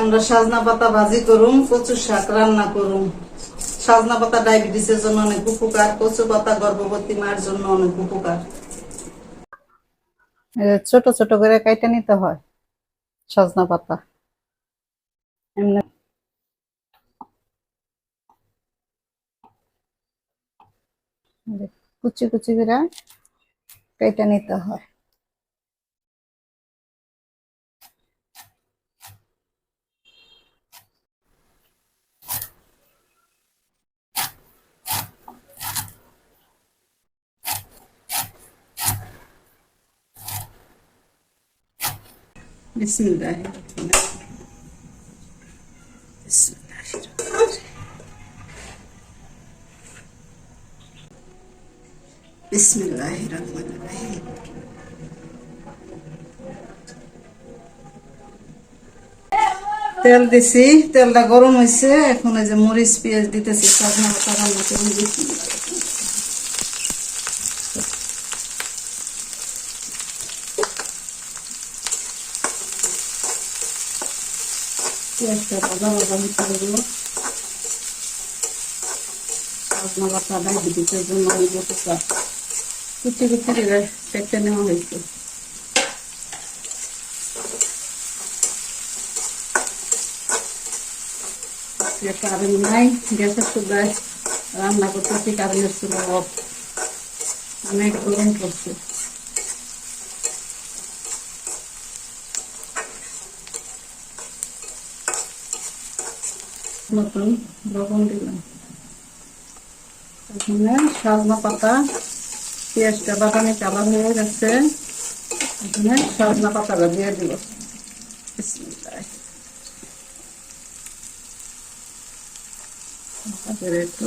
আমরা সাজনা পাতা ভাজি করুম, কচু শাক রান্না করুম। সাজনা পাতা ডায়াবেটিসের জন্য অনেক উপকার, কচু পাতা গর্ভবতী মায়ের জন্য অনেক উপকার। ছোট ছোট করে কাইটে নিতে হয় সাজনা পাতা, এমনি কুচি কুচি করে কাইটে নিতে হয়। বিসমিল্লাহির রহমানির রহিম। বিসমিল্লাহির রহমানির রহিম। বিসমিল্লাহির রহমানির রহিম। তেল দিছি, তেলটা গরম হয়েছে, এখন এই যে মরিচ পেঁয়াজ দিতেছি, সাজনা পাতা রান্না করে দিচ্ছি। পেঁয়াজটা ভাজা ভাজা হতে হবে। সাজনা পাতা ডায়াবেটিসের জন্য অনেক উপকার। কুচি কুচি করে কেটে নেওয়া হয়েছে। কারেন্ট নাই, গ্যাসের চুলায় রান্না করতেছি, কারেন্টের চুলা অফ, অনেক গরম পড়ছে। নতুন লবণ দিলাম, এখানে সাজনা পাতা, পেঁয়াজটা বাদামি কালার হয়ে গেছে, এখানে সাজনা পাতাটা দিয়ে দিব। বিসমিল্লাহ। তারপরে একটু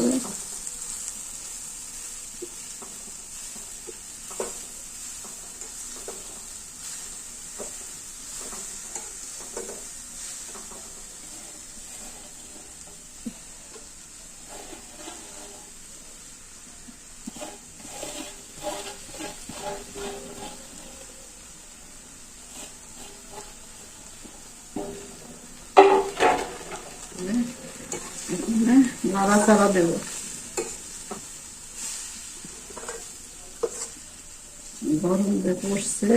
নাড়াচাড়া দেব। গরম যে পড়ছে,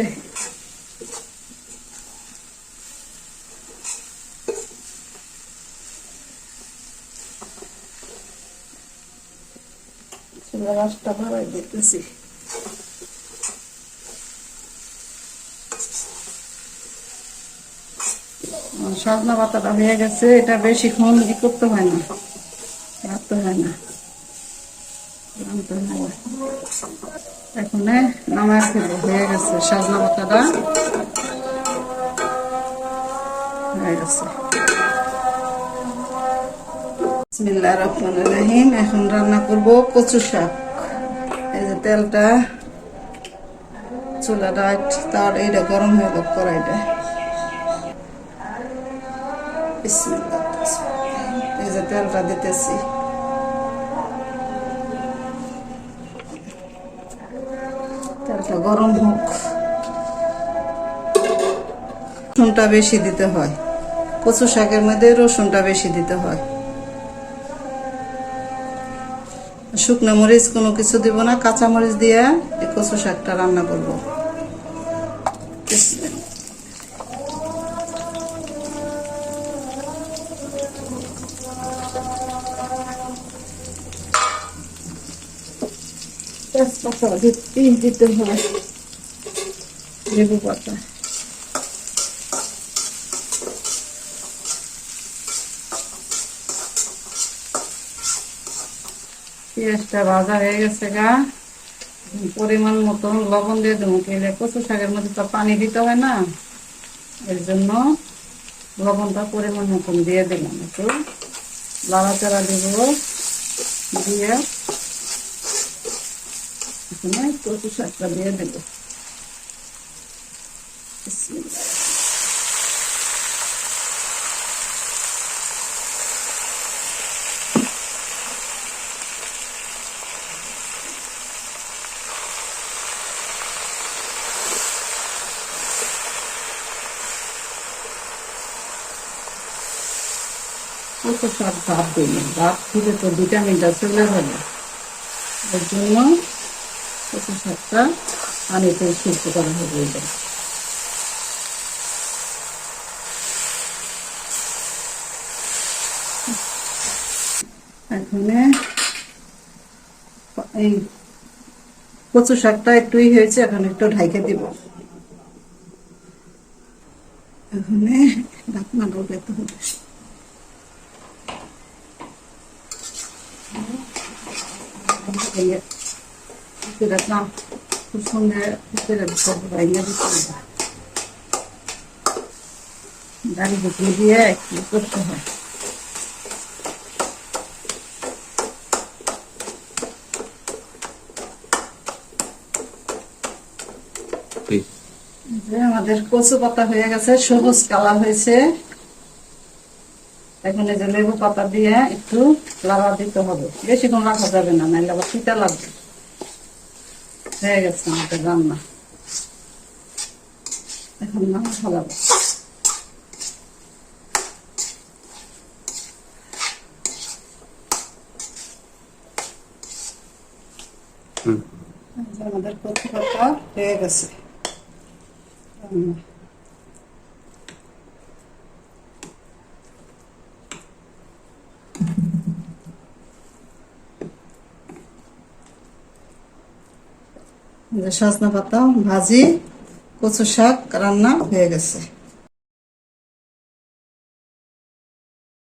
চুলা আঁচটা বাড়াই দিতেছি। সাজনা পাতাটা হয়ে গেছে, এটা বেশিক্ষণ ই করতে হয় না, রাখতে হয় না, রাখতে হয় না। এখন নামায় ফেলবো, হয়ে গেছে সাজনা পাতাটা হয়ে গেছে। বিসমিল্লাহির রহমানির রহিম। এখন রান্না করব কচু শাক। এই যে তেলটা, চুলাটা তার এইটা গরম হয়ে গেল, কড়াইটা। বিসমিল্লাহ। এই যে তেলটা দিতেছি, তেলটা গরম হোক। রসুনটা বেশি দিতে হয়, কচু শাকের মধ্যে রসুনটা বেশি দিতে হয়। শুকনো মরিচ কোনো কিছু দিব না, কাঁচা মরিচ দিয়ে এই কচু শাকটা রান্না করব। তেজপাতা দিতে হয়, লেবু পাতা। পেঁয়াজটা ভাজা হয়ে গেছে গা, পরিমাণ মতন লবণ দিয়ে দেবো। কচু শাকের মধ্যে তো পানি দিতে হয় না, এর জন্য লবণটা পরিমাণ মতন দিয়ে দিলাম। একটু নাড়াচাড়া দিব, দিয়ে এখানে কচু শাকটা দিয়ে দেবো। কচু শাক ভাত দিই, ভাত দিলে তো ভিটামিনটা চলে যাবে। এর জন্য কচু শাকটা পানিতে সিদ্ধ করা হবে। এটা এখানে এই কচু শাকটা একটুই হয়েছে, এখন একটু ঢাইকে দিব। এখানে ঢাকনাটা উঠাতে হবে। রাখলাম খুব সুন্দর রান্না দিতে হবে। দাঁড়ি ঢুকিয়ে দিয়ে একটু করতে হয়। আমাদের কচু পাতা হয়ে গেছে, সবুজ কালার হয়েছে। এখন এই যে লেবু পাতা দিয়ে একটু লাড়া দিতে হবে, বেশিক্ষণ রাখা যাবে না, নাইলে আবার তিতা লাগবে। হয়ে গেছে আমাদের রান্না, এখন না ফলাবো। আমাদের কচু পাতা হয়ে গেছে রান্না। সজনা পাতা ভাজি, কচু শাক রান্না হয়ে গেছে।